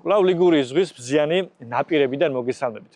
კვლავ ლიგურიის ზღვის მზიანი ნაპირებიდან მოგესალმებით.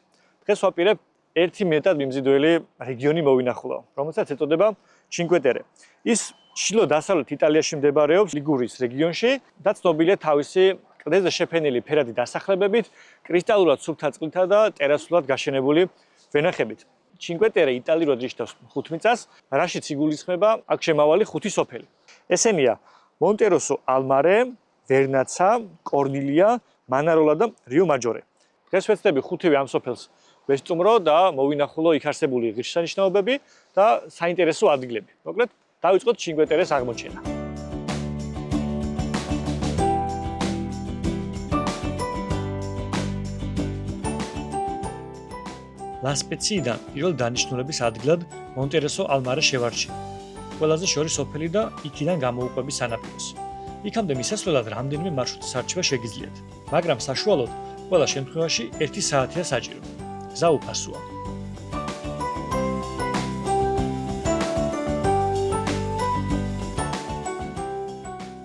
დღეს ვაპირებ ერთი მეტად მიმზიდველი რეგიონი მოვინახულო, რომელსაც ეწოდება ჩინკვე ტერე. ის ჩრდილო-დასავლეთ იტალიაში მდებარეობს ლიგურიის რეგიონში და ცნობილია თავისი კლდეზე შეფენილი ფერადი დასახლებებით, კრისტალურად სუფთა წყლითა და ტერასულად გაშენებული ვენახებით. ჩინკვე ტერე იტალიურად ნიშნავს 5 მიწას, რაშიც იგულისხმება აქ შემავალი 5 სოფელი. ესენია მონტეროსო ალმარე, ვერნაცა, კორნილია, მანაროლა და რიო მაჯორე. დღეს ვეცდები 5-ვე ამ სოფელს ვესტუმრო და მოვინახულო იქ არსებული ღირსშესანიშნაობები და საინტერესო ადგილები. მოკლედ, დავიწყოთ ჩინკვე ტერეს აღმოჩენა. ლასპეციიდან პირველ დანიშნულების ადგილად მონტეროსო ალმარე შევარჩიე. ყველაზე შორი სოფელი და იქიდან გამოუყვები სანაპიროს. იქამდე მისასვლელად რამდენიმე მარშრუტის არჩევა შეგიძლიათ, მაგრამ საშუალოდ ყველა შემთხვევაში 1 საათია საჭირო. გზა უფასოა.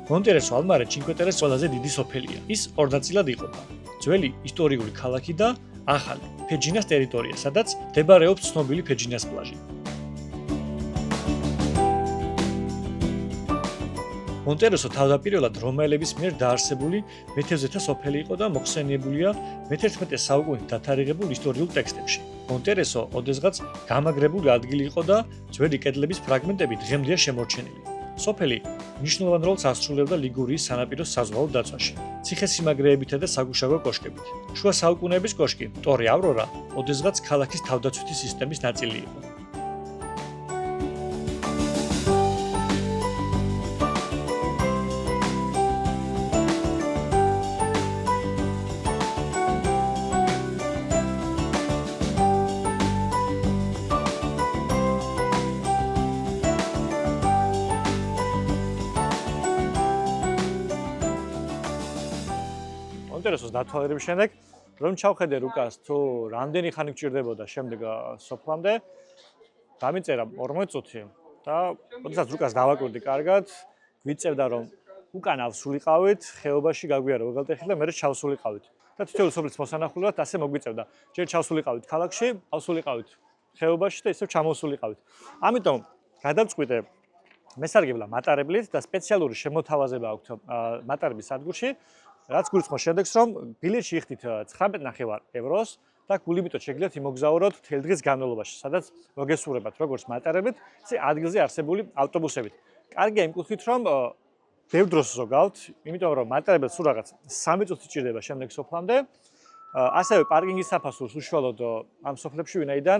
მონტეროსო ალმარე ჩინკვე ტერეს ყველაზე დიდი სოფელია. ის 2 ნაწილად იყოფა: ძველი ისტორიული ქალაქი და ახალი ფეჯინას ტერიტორია, სადაც მდებარეობს ცნობილი ფეჯინას პლაჟი. მონტეროსო თავდაპირველად რომაელების მიერ დაარსებული მეთევზეთა სოფელი იყო და მოხსენიებულია მე-11 საუკუნით დათარიღებულ ისტორიულ ტექსტებში. მონტეროსო ოდესღაც გამაგრებული ადგილი იყო და ძველი კედლების ფრაგმენტები დღემდეა შემორჩენილი. სოფელი მნიშვნელოვან როლს ასრულებდა ლიგურიის სანაპიროს საზღვაო დაცვაში, ციხესიმაგრეებითა და საგუშაგო კოშკებით. შუა საუკუნეების კოშკი ტორე ავრორა ოდესღაც ქალაქის თავდაცვითი სისტემის ნაწილი იყო. მონტეროსოს დათვალიერების შემდეგ, რომ ჩავხედე რუკას თუ რამდენი ხანი გჭირდებოდა შემდეგ სოფლამდე, დამიწერა 40 წუთი და როდესაც რუკას დავაკვირდი კარგად, გვიწევდა რომ უკან ავსულიყავით, ხეობაში გაგვიარა უღელტეხილი და მე ჩავსულიყავით. და თითოეული სოფლის მოსანახულებლად ასე მოგვიწევდა. ჯერ ჩავსულიყავით ქალაქში, ავსულიყავით ხეობაში და ისევ ჩამოსულიყავით. ამიტომ გადავწყვიტე მესარგებლა მატარებლით და სპეციალური შემოთავაზება აქვთ მატარების სადგურში. რაც გულისხმობს შემდეგს, რომ ბილეთში იხდით 19.5 ევროს და გულიმიტოდ შეგიძლიათ იმოგზაუროთ მთელი დღის განმავლობაში, სადაც მოგესურვებათ როგორც მატარებლით, ისე ადგილზე არსებული ავტობუსებით. კარგია იმ კუთხით, რომ ბევრ დროს ზოგავთ, იმიტომ რომ მატარებელს სულ რაღაც 3 წუთი სჭირდება შემდეგ სოფლამდე. ასევე პარკინგის საფასურს უშუალოდ ამ სოფლებში ვინაიდან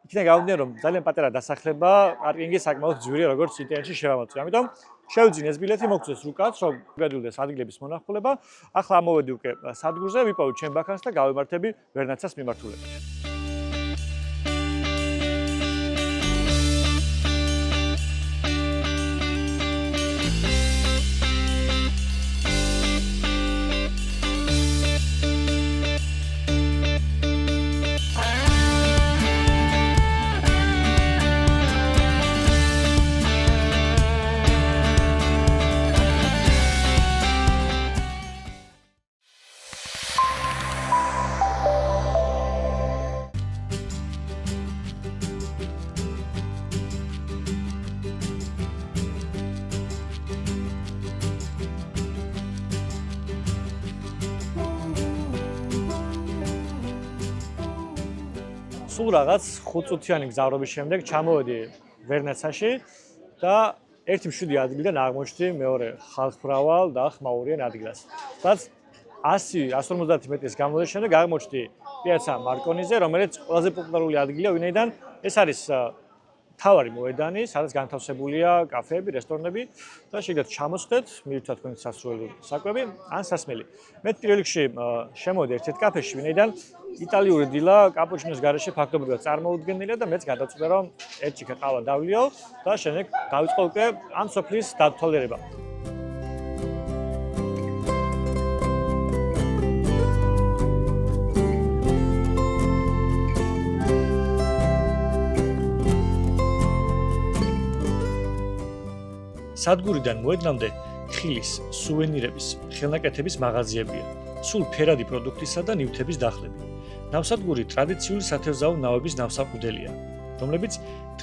იქიდან გამომდინარე, რომ ძალიან პატარა დასახლება, პარკინგი საკმაოდ ძვირია, როგორც ინტერნეტში შევამოწმე. ამიტომ შევძინე ეს ბილეთი, მოგწეს რუკაც, რომ გადვილდეს ადგილების მონახულება. ახლა ამოვედი უკვე სადგურზე, ვიპოვე ჩემ ბაქანს და გავემართები ვერნაცას მიმართულებით. სულ რაღაც 5 წუთიანი გზავრობის შემდეგ ჩამოვედი ვერნაცაში და 1-7 ადგილიდან აღმოჩნდი მეორე ხალხმრავალ და ხმაურიან ადგილას. სადაც 100-150 მეტრის გამოდენის შემდეგ აღმოჩნდი პიაცა მარკონიზე, რომელიც ყველაზე პოპულარული ადგილია, ვინაიდან ეს არის მთავარი მოედანი, სადაც განთავსებულია კაფეები, რესტორნები და შეგიძლიათ ჩამოსხდეთ, მიირთვათ თქვენი სასურველი საკვები ან სასმელი. მე პირველ რიგში შემოვედი ერთ-ერთ კაფეში, ვინაიდან იტალიური დილა კაპუჩინოს გარეშე ფაქტობრივად წარმოუდგენელია და მეც გადავწყვიტე, რომ ერთ ჩიქა ყავა დავლიო და შემდეგ დავიწყო უკვე ამ სოფლის დათვალიერება. სადგურიდან მოედნამდე ხილის, სუვენირების, ხელნაკეთების მაღაზიებია. სულ ფერადი პროდუქტისა და ნივთების დახლები. ნავსადგური ტრადიციული სათევზაო ნავების ნავსაყუდელია, რომლებიც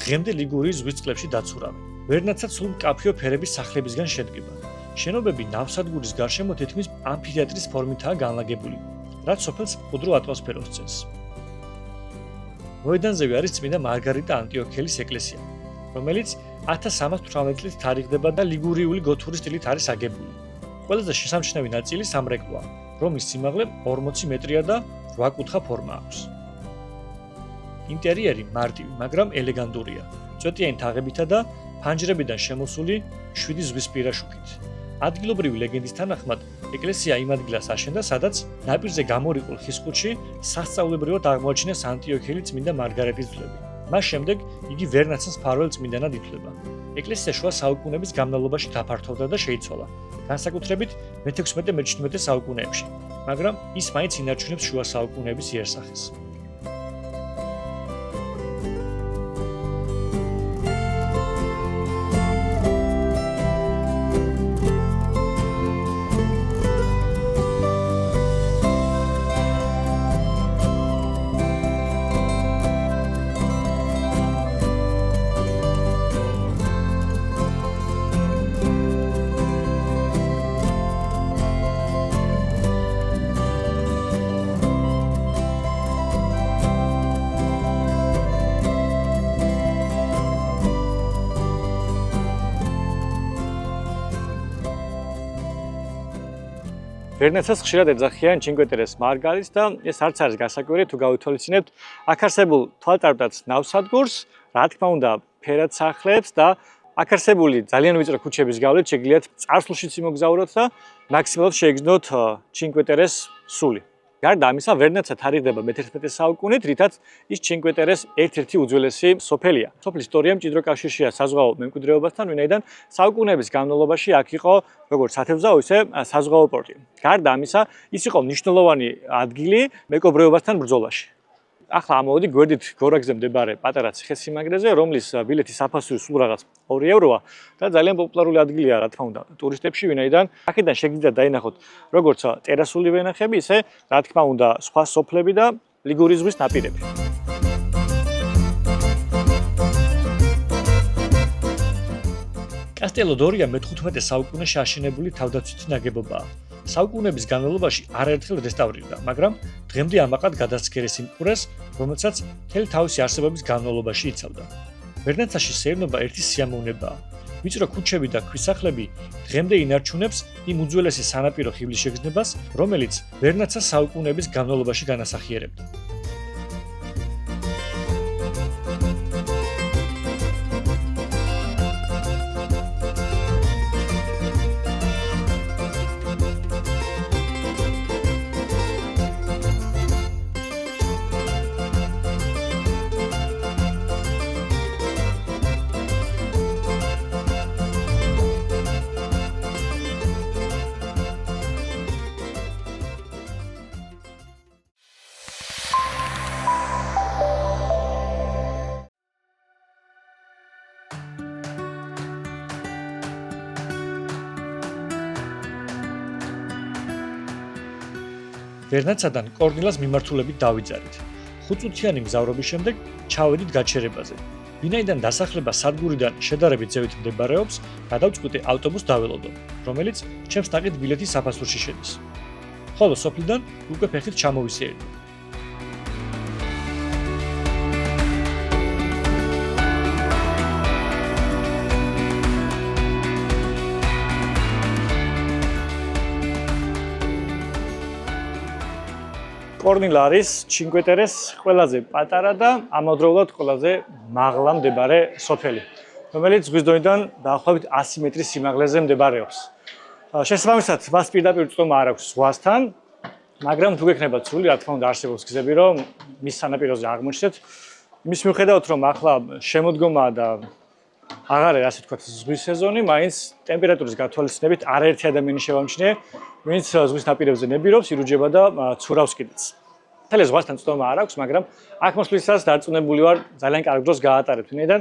დღემდე ლიგურიის ზღვის წყლებში დაცურავენ. ვერნაცად სულ მკაფიო ფერების სახლებისგან შედგება. შენობები ნავსადგურის გარშემო თითქმის ამფითეატრის ფორმითაა განლაგებული, რაც სოფელს მყუდრო ატმოსფეროს წევს. მოედანზევე არის წმინდა მარგარიტა ანტიოქელის ეკლესია, რომელიც 1318 წლით თარიღდება და ლიგურიული გოთური სტილით არის აგებული. ყველაზე შესამჩნევი ნაწილი სამრეკლოა, რომლის სიმაღლე 40 მეტრია და 8 კუთხა ფორმა აქვს. ინტერიერი მარტივი, მაგრამ ელეგანტურია, წვეტიანი თაღებითა და ფანჯრებიდან შემოსული 7 ზღვისპირა შუქით. ადგილობრივი ლეგენდის თანახმად, ეკლესია იმ ადგილას აშენდა, სადაც ნაპირზე გამორიყულ ხის ყუთში სასწაულებრივად აღმოაჩინეს ანტიოქელი წმინდა მარგარეტის ძვლები. მას შემდეგ იგი ვერნაცას მფარველ წმინდანად ითვლება. ეკლესია შუა საუკუნეების განმავლობაში დაფართოვდა და შეიცვალა, განსაკუთრებით მე-16-მე-17 საუკუნეებში, მაგრამ ის მაინც ინარჩუნებს შუა საუკუნეების იერსახეს. ვერნაცას ხშირად ეძახიან Cinque Terre's მარგალიტს და ეს არც არის გასაკვირი თუ გავითვალისწინებთ აქ არსებულ თვალწარმტაც ნავსადგურს, რა თქმა უნდა, ფერად სახლებს და აქ არსებული ძალიან ვიწრო ქუჩების გავლით შეგიძლიათ წარსულშიც იმოგზაუროთ და მაქსიმალურად შეეგრძნოთ Cinque Terre's სული. გარდა ამისა, ვერნაცა თარიღდება მე-11 საუკუნით, რითაც ის Cinque Terre's ერთ-ერთი უძველესი სოფელია. სოფლის ისტორია მჭიდრო კავშირშია საზღვაო მემკვიდრეობასთან, ვინაიდან საუკუნეების განმავლობაში აქ იყო როგორც სათევზაო, ისე საზღვაო პორტი. გარდა ამისა, ის იყო მნიშვნელოვანი ადგილი მეკობრეობასთან ბრძოლაში. ახლა ამოვედი გვერდით გორაგზე მდებარე პატარა ციხესიმაგრეზე, რომლის ბილეთის საფასური სულ რაღაც 2 ევროა და ძალიან პოპულარული ადგილია, რა თქმა უნდა, ტურისტებში, ვინაიდან აქედან შეგიძლიათ დაინახოთ როგორც ტერასული ვენახები, ისე რა თქმა უნდა, სხვა სოფლები და ლიგურიის ზღვის ნაპირები. კასტელო დორია მე-15 საუკუნეში აშენებული თავდაცვითი ნაგებობაა. საუკუნეების განმავლობაში არაერთხელ რესტავრირდა, მაგრამ დღემდე ამაყად გადასცქერეს იმ ყურეს, რომელსაც მთელი თავისი არსებობის განმავლობაში იცავდა. ვერნაცაში სეირნობა ერთი სიამოვნებაა. ვიწრო ქუჩები და ქვისახლები დღემდე ინარჩუნებს იმ უძველესი სანაპირო ხიბლის შეგრძნებას, რომელიც ვერნაცას საუკუნეების განმავლობაში განასახიერებდა. ვერნაცადან კორნილას მიმართულებით დავიძარით. 5 წუთიანი მგზავრობის შემდეგ ჩავედით გაჩერებაზე. ვინაიდან დასახლება სადგურიდან შედარებით ზევით მდებარეობს, გადავწყვიტე ავტობუსს დაველოდო, რომელიც ჩემს ნაყიდ ბილეთის საფასურში შედის. ხოლო სოფლიდან უკვე ფეხით ჩამოვისეირნე. კორნილა არის Cinque Terre's ყველაზე პატარა და ამავდროულად ყველაზე მაღლა მდებარე სოფელი, რომელიც ზღვის დონიდან დაახლოებით 100 მეტრის სიმაღლეზე მდებარეობს. შესაბამისად, მას პირდაპირ წვდომა არ აქვს ზღვასთან, მაგრამ თუ გექნებათ სრული, რა თქმა უნდა, არსებობს გზები, რომ მის სანაპიროზე აღმოჩნდეთ. იმის მიუხედავად, რომ ახლა შემოდგომაა და აღარ არის, ასე ვთქვათ, ზღვის სეზონი, მაინც ტემპერატურის გათვალისწინებით არაერთი ადამიანი შევამჩნიე, ვინც ზღვის ნაპირებზე ნებირობს, ირუჯება და ცურავს კიდეც. თელე ზღვასთან წვდომა არ აქვს, მაგრამ აქ მოსვლისას დარწმუნებული ვარ, ძალიან კარგ დროს გაატარებთ, ვინაიდან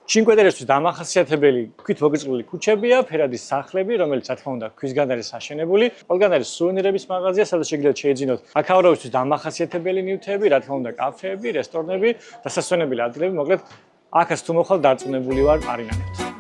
Cinque Terre-თვის დამახასიათებელი ქვით მოგწყობილი ქუჩებია, ფერადის სახლები, რომელიც რა თქმა უნდა ქვისგან არის აშენებული. ყველგან არის სუვენირების მაღაზია, სადაც შეგიძლიათ შეიძინოთ აქაურობისთვის დამახასიათებელი ნივთები, რა თქმა უნდა კაფეები, რესტორნები, დასასვენებელი ადგილები, მოკლედ აქაც თუ მოხვალ დარწმუნებული ვარ არინანებთ.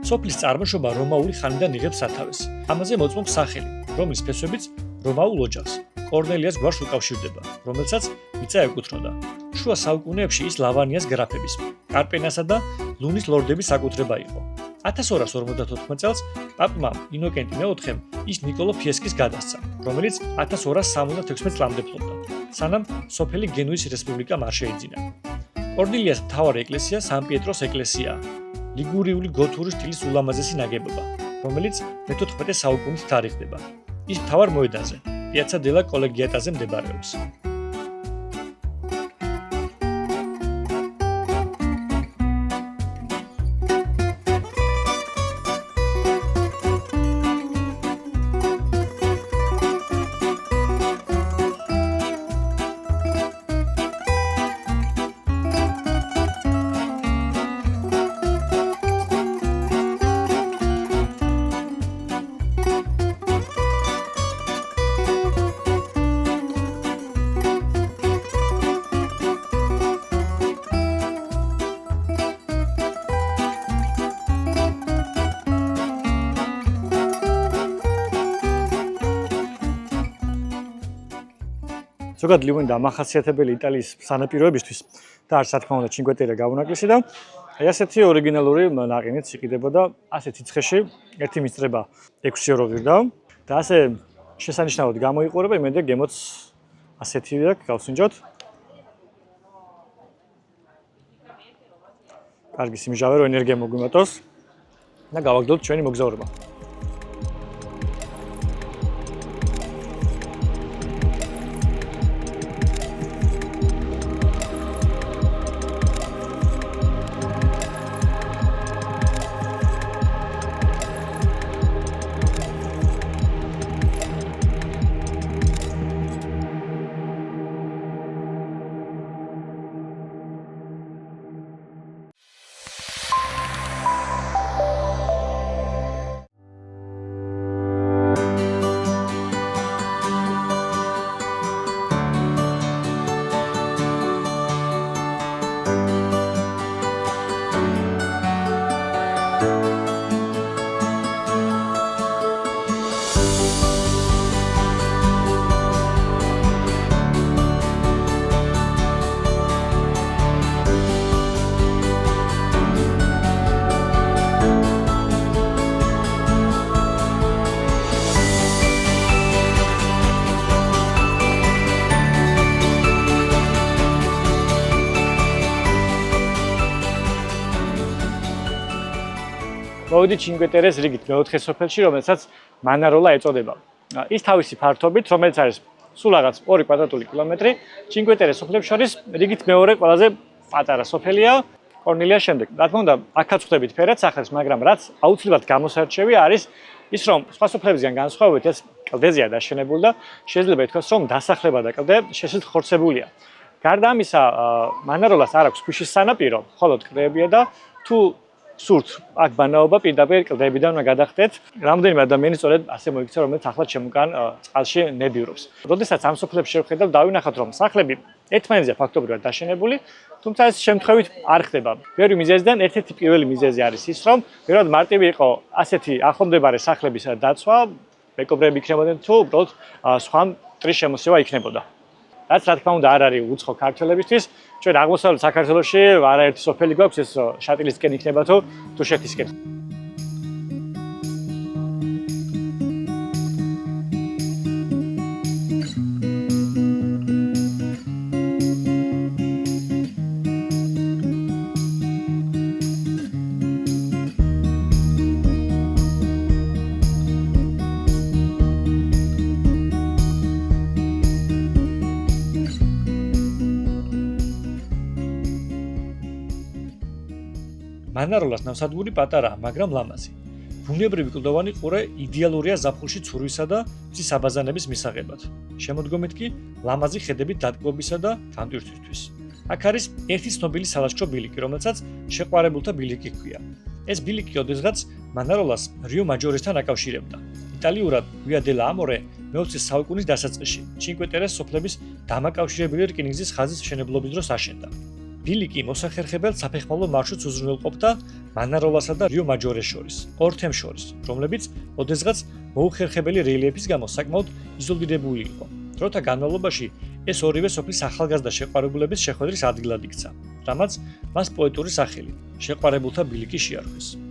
სოფლის წარმოშობა რომაული ხანიდან იღებს სათავეს. ამაზე მოწმობს სახელი, რომლის ფესვებიც რომაულ ოჯახს, კორნელიას გვარს უკავშირდება, რომელსაც მიწა ეკუთვნოდა. შუა საუკუნეებში ის ლავანიას გრაფების, კარპენასა და ლუნის ლორდების საკუთრება იყო. 1254 წელს პაპმა ინოკენტი მეოთხემ ის ნიკოლო ფიესკის გადასცა, რომელიც 1276 წლამდე ფლობდა, სანამ სოფელი გენუის რესპუბლიკამ არ შეიძინა. კორნელიას მთავარი ეკლესია სან-პიეტროს ეკლესიაა. ლიგურიული გოთური სტილის ულამაზესი ნაგებობა, რომელიც მე-14 საუკუნის თარიღდება. ის მთავარ მოედანზე, პიაცა დელა კოლეგიატაზე მდებარეობს. ზოგადად ლივონი დამახასიათებელი იტალიის სანაპიროებისთვის და არც რა თქმა უნდა Cinque Terre გაუნაკლისი და აი ასეთი ორიგინალური ნაყინით იყიდებოდა ასეთ სიცხეში ერთი მისწრება 6 ევრო ვირდა და ასე შესანიშნავად გამოიყურება იმედია გემოც ასეთი აქვს გავსინჯოთ. კარგი სიმჟავე რო ენერგია მოგვიმატოს და გავაგდოთ ჩვენი მოგზაურობა. მოვიდით Cinque Terre-ს რიგით მეოთხე სოფელში, რომელსაც მანაროლა ეწოდება. ის თავისი ფართობით, რომელიც არის სულ რაღაც 2 კვადრატული კილომეტრი, Cinque Terre სოფლებს შორის რიგით მეორე ყველაზე პატარა სოფელია კორნელიას შემდეგ. რა თქმა უნდა, აქაც ხვდებით ფერად სახეს, მაგრამ რაც აუცილებლად გამოსარჩევი არის ის, რომ სხვა სოფლებისგან განსხვავებით ეს კლდეზეა დაშენებული და შეიძლება ითქვას, რომ დასახლება და კლდე შესით ხორცებულია. გარდა ამისა, მანაროლას არ აქვს ქვიშის სანაპირო, მხოლოდ კლდეებია და თუ სურთ აქ ბანაობა პირდაპირ კლდებიდან უნდა გადახდეთ. რამდენიმე ადამიანი სწორედ ასე მოიქცა, რომელიც ახლა ჩემგან წყალში ნედირობს. როდესაც ამ სოფლებს შევხედავ, დავინახავთ, რომ სახლები ერთმანეთზე ფაქტობრივად დაშენებული, თუმცა ეს შემთხვევით არ ხდება. ბევრი მიზეზიდან ერთ-ერთი პირველი მიზეზი არის ის, რომ ვერად მარტივი იყო ასეთი ახლომდებარე სახლების დაცვა, მეკობრეები იქნებოდნენ თუ უბრალოდ სხვა მტრის შემოსევა იქნებოდა. რაც რა თქმა უნდა არ არის უცხო ქართველებისთვის. ჩვენ აღმოსავლეთ საქართველოში არაერთი სოფელი გვაქვს, ეს შატილისკენ იქნება თუ თუშეთისკენ. მანაროლას ნავსადგური პატარაა, მაგრამ ლამაზი. ბუნებრივი კლდოვანი ყურე იდეალურია ზაფხულში ცურვისა და მზის აბაზანების მისაღებად. შემოდგომით კი ლამაზი ხედებით დატკბობისა და განტვირთვისთვის. აქ არის ერთი ცნობილი სალაშქრო ბილიკი, რომელსაც შეყვარებულთა ბილიკი ჰქვია. ეს ბილიკი ოდესღაც მანაროლას რიო მაჯორესთან აკავშირებდა. იტალიურად ვია დე ლა ამორე მე-20 საუკუნის დასაწყისში ჩინკვე ტერეს სოფლების დამაკავშირებელი რკინიგზის ხაზის მშენებლობის დროს აშენდა. ბილიკი მოსახერხებელ საფეხმავლო მარშრუტს უზრუნველყოფდა მანაროლასა და რიო მაჯორეს შორის, ორ თემს შორის, რომლებიც ოდესღაც მოუხერხებელი რელიეფის გამო საკმაოდ იზოლირებული იყო. დროთა განმავლობაში ეს ორივე სოფლის ახალგაზრდა შეყვარებულების შეხვედრის ადგილად იქცა, რამაც მას პოეტური სახელი შეყვარებულთა ბილიკი შეარქვეს.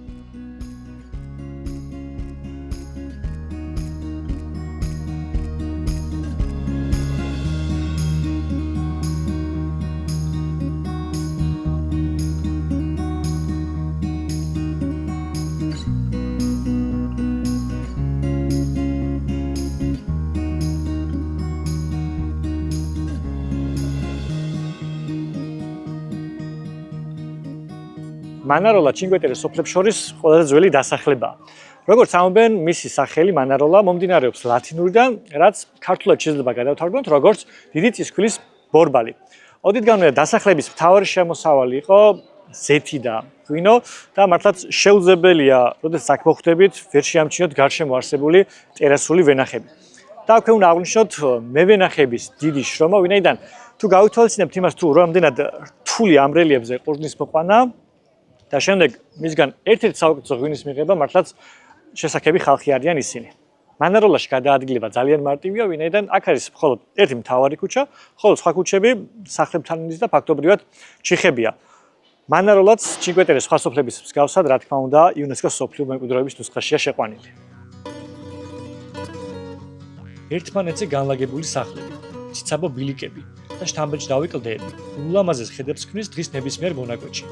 მანაროლა ჩინკვე ტერეს სოფლებს შორის ყველაზე ძველი დასახლებაა. როგორც ამბობენ, მისი სახელი მანაროლა მომდინარეობს ლათინურიდან, რაც ქართულად შეიძლება გადავთარგმნოთ როგორც დიდი წისქვილის ბორბალი. ოდითგანვე დასახლების მთავარი შემოსავალი იყო ზეთი და ღვინო და მართლაც შეუძლებელია, როდესაც აქ მოხვდებით, ვერ შეამჩნიოთ გარშემო არსებული ტერასული ვენახები. და აქვე უნდა აღვნიშნოთ მევენახების დიდი შრომა, ვინაიდან თუ გავითვალისწინებთ იმას, თუ რამდენად რთული ამ რელიეფზე ყურძნის მოყვანა და შემდეგ მისგან ერთ-ერთი საუკეთესო ღვინის მიღება მართლაც შესაძლებელი ხალხი არიან ისინი. მანაროლაში გადაადგილება ძალიან მარტივია, ვინაიდან აქ არის მხოლოდ ერთი მთავარი ქუჩა, ხოლო სხვა ქუჩები სახლებთან მიდის და ფაქტობრივად ჩიხებია. მანაროლაც ჩინკვე ტერეს სხვა სოფლების მსგავსად, რა თქმა უნდა, იუნესკოს მსოფლიო მემკვიდრეობის ნუსხაშია შეყვანილი. ერთმანეთზე განლაგებული სახლები, ციცაბო ბილიკები და შთამბეჭდავი კლდეები ულამაზეს ხედებს ქმნის დღის ნებისმიერ მონაკვეთში.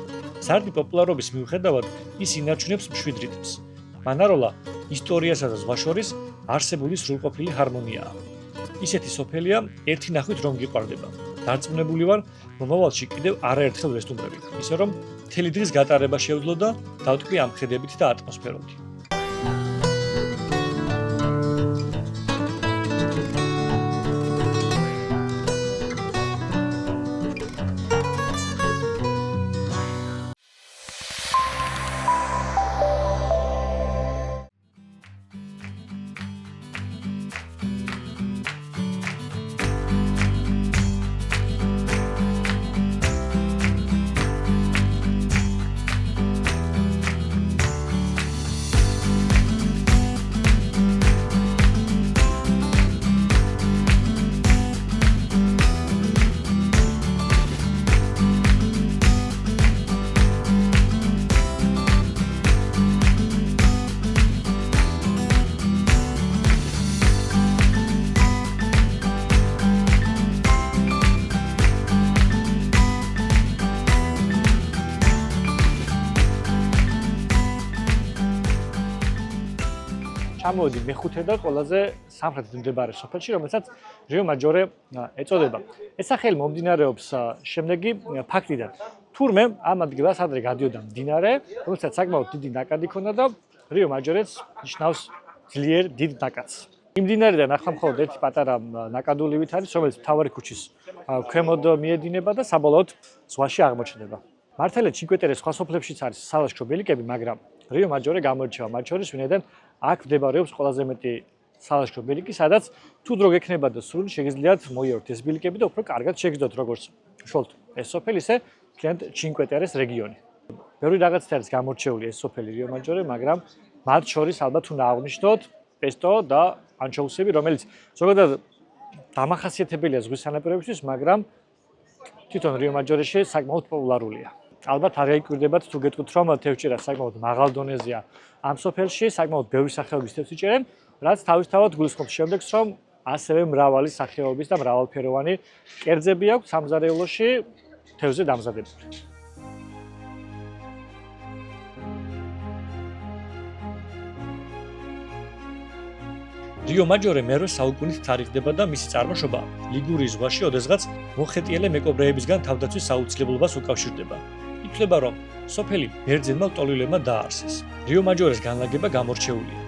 სარდი პოპულარობის მიუხედავად ის ინარჩუნებს მშვიდ რიტმს. მანაროლა ისტორიასა და ზღვას შორის არსებული სრულყოფილი ჰარმონიაა. ისეთი სოფელია ერთი ნახვით რომ გიყვარდება. დარწმუნებული ვარ, მომავალში კიდევ არაერთხელ ვესტუმრებით, ისე რომ მთელი დღის გატარება შეუძლო და დავტყვი ამ ხედებით და ატმოსფეროთი. ჩამოვედი მეხუთე და ყველაზე სამხრეთით მდებარე სოფელში, რომელსაც რიო მაჯორე ეწოდება. ეს სახელი მომდინარეობს შემდეგი ფაქტიდან. თურმე ამ ადგილას ადრე გადიოდა მდინარე, რომელსაც საკმაოდ დიდი ნაკადი ჰქონდა და რიო მაჯორეც ნიშნავს ძლიერ დიდ ნაკადს. იმ მდინარიდან ახლა მხოლოდ ერთი პატარა ნაკადულივით არის, რომელიც მთავარი ქუჩის ქვემოთ მიედინება და საბოლოოდ ზღვაში აღმოჩნდება. მართალია ჩინკვე ტერეს სხვა სოფლებშიც არის სალაშქრო ბილიკები, მაგრამ რიო მაჯორე გამოირჩევა მათ შორის, ვინაიდან აქ მდებარეობს ყველაზე მეტი სალაშქრო ბილიკი, სადაც თუ დრო გექნება და სრული შეგიძლიათ მოიაროთ ეს ბილიკები და უფრო კარგად შეგიძლიათ როგორც უშუალოდ ეს სოფელი, ისე მთლიანად ჩინკვე ტერეს რეგიონი. ბევრი რაღაცით არის გამორჩეული ეს სოფელი რიო მაჯორე, მაგრამ მათ შორის ალბათ უნდა აღვნიშნოთ პესტო და ანჩოუსები, რომელიც ზოგადად დამახასიათებელია ზღვის სანაპიროებისთვის, მაგრამ თვითონ რიო მაჯორეში საკმაოდ პოპულარულია. ალბათ არ გაიკვირდებათ თუ გეტყვით რომ თევზჭერა საკმაოდ მაღალ დონეზეა ამ სოფელში, საკმაოდ ბევრი სახეობის თევზი იჭერენ, რაც თავისთავად გულისხმობს შემდეგს, რომ ასევე მრავალი სახეობის და მრავალფეროვანი კერძები აქვს სამზარეულოში თევზზე დამზადებული. რიო მაჯორე მერვე საუკუნით თარიღდება და მისი წარმოშობა ლიგურიის ზღვაში ოდესღაც მოხეტიალე მეკობრეებისგან თავდაცვის საუცილებლობას უკავშირდება. იქ ითვლება, რომ სოფელი ბერძენმა ლტოლვილებმა დააარსეს. რიო მაჯორეს განლაგება გამორჩეულია.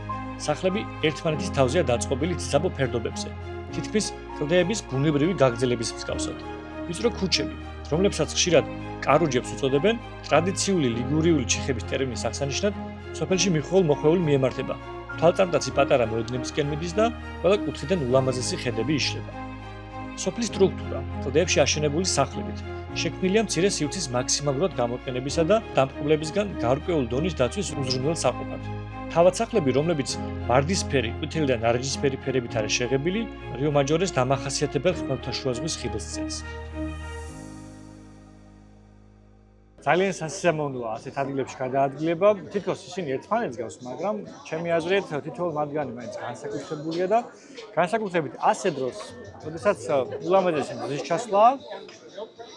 სახლები ერთმანეთის თავზეა დაწყობილი ციცაბო ფერდობებზე, თითქმის კლდეების ბუნებრივი გაგრძელების მსგავსად. ვიწრო ქუჩები, რომლებსაც ხშირად კარუჯებს უწოდებენ, ტრადიციული ლიგურიული ჩიხების ტერმინის აღსანიშნად სოფელში მიხოულ მოხვეულ მიემართება. თვალწარმტაცი პატარა მოედნებისკენ მიდის და ყველა კუთხიდან ულამაზესი ხედები იშლება. სოფლის სტრუქტურა, კლდეებში აშენებული სახლებით, შექმნილია მცირე სივრცის მაქსიმალურად გამოყენებისა და დამპყრობლებისგან გარკვეულ დონის დაცვის უზრუნველ საყოფად. თავად სახლები, რომლებიც ვარდისფერი, ყვითელი და ნარინჯისფერი ფერებით არის შეღებილი, რიო მაჯორეს დამახასიათებელ ხმელთაშუა ზღვის ხიბლს წინს. ძალიან სასიამოვნოა ასეთ ადგილებში გადაადგილება. თითქოს ისინი ერთმანეთს გავს, მაგრამ ჩემი აზრით თითოეულ მათგანი მაინც განსაკუთრებულია და განსაკუთრებით ასე დროს, როდესაც ულამაზესი მზის ჩასვლაა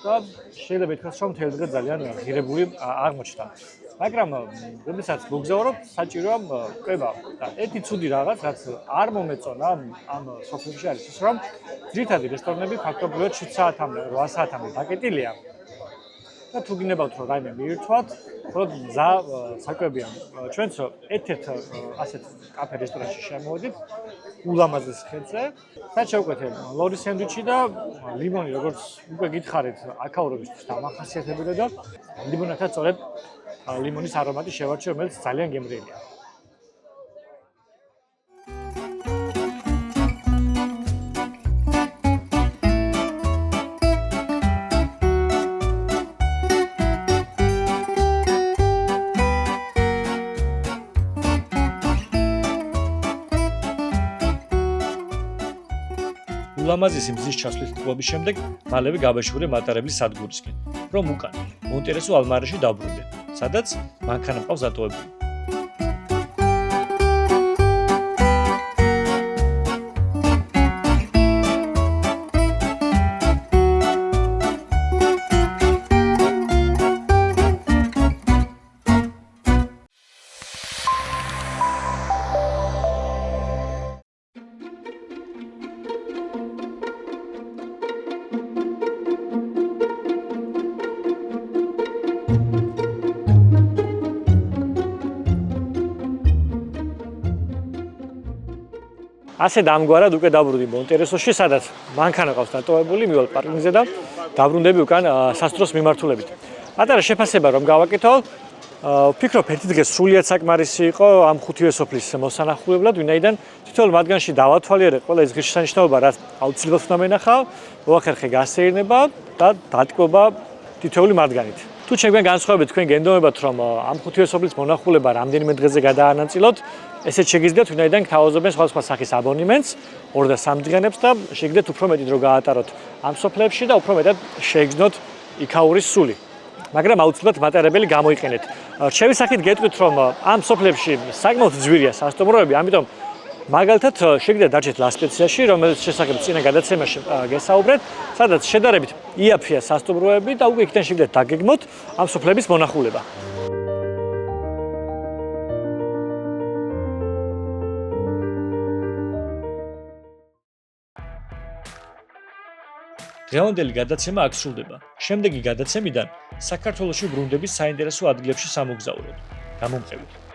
და შეიძლება ითქვას, რომ მთელი დღე ძალიან ღირებული აღმოჩნდა. მაგრამ როდესაც მოგზაურობ, საჭიროა კვება და ერთი ცუდი რაღაც, რაც არ მომეწონა ამ სოფელში არის ის, რომ ძირითადი რესტორნები ფაქტობრივად 7 საათამდე, 8 საათამდე დაკეტილია. და თუ გინებავთ რომ რაიმე მიირთვათ, მხოლოდ მზა საკვებია. ჩვენც ერთ-ერთ ასეთ კაფე რესტორანში შემოვედით, ულამაზეს ხედზე. და შევკვეთე ლორი სენდვიჩი და ლიმონი, როგორც უკვე გითხარით, აქაურებისთვის დამახასიათებელია და ლიმონათა სწორედ ლიმონის არომატი შევარჩი, რომელიც ძალიან გემრიელია. ულამაზესი მზის ჩასვლის ტყუების შემდეგ მალევე გაბეშურე მატარებლის სადგურისკენ, რომ უკან მონტერესო ალმარეში დაბრუნდნენ, სადაც მანქანა მყავს დატოვებული. ასე დამგვარად უკვე დაბრუნდი მონტერესოში, სადაც მანქანა ყავს დატოვებული, მივალ პარკინგზე და დაბრუნდები უკან სასტროს მიმართულებით. პატარა შეფასება რომ გავაკეთო, ვფიქრობ ერთი დღე სრულიად საკმარისი იყო ამ ხუთივე სოფლის მოსანახულებლად, ვინაიდან თითოეულ მათგანში დავათვალიერე ყველა ის ღირსშესანიშნაობა, რაც აუცილებლად უნდა მენახავ, მოახერხე გასეირნება და დატკბობა თითოეული მათგანით. თუ ჩემგან განსხვავებით თქვენ გენდომებათ რომ ამ ხუთივე სოფლის მონახულება რამდენიმე დღეზე გადაანაწილოთ, ესეც შეგიძლიათ, ვინაიდან გთავაზობენ სხვადასხვა სახის აბონემენტს 2 და 3 დღიანებს და შეგიძლიათ უფრო მეტი დრო გაატაროთ ამ სოფლებში და უფრო მეტად შეეგრძნოთ იქაურის სული. მაგრამ აუცილებლად მატარებელი გამოიყენეთ. რჩევის სახით გეტყვით რომ ამ სოფლებში საკმაოდ ძვირია სასტუმროები, ამიტომ მაგალითად შეგიძლიათ დარჩეთ ლასპეციაში, რომელიც შესახებ წინა გადაცემაში გესაუბრეთ, სადაც შედარებით იაფია სასტუმროები და უკვე იქიდან შეგიძლიათ დაგეგმოთ ამ სოფლების მონახულება. დღევანდელი გადაცემა აქ სრულდება. შემდეგი გადაცემიდან საქართველოში ბრუნდების საინტერესო ადგილებში სამოგზაუროდ. გამომყევით.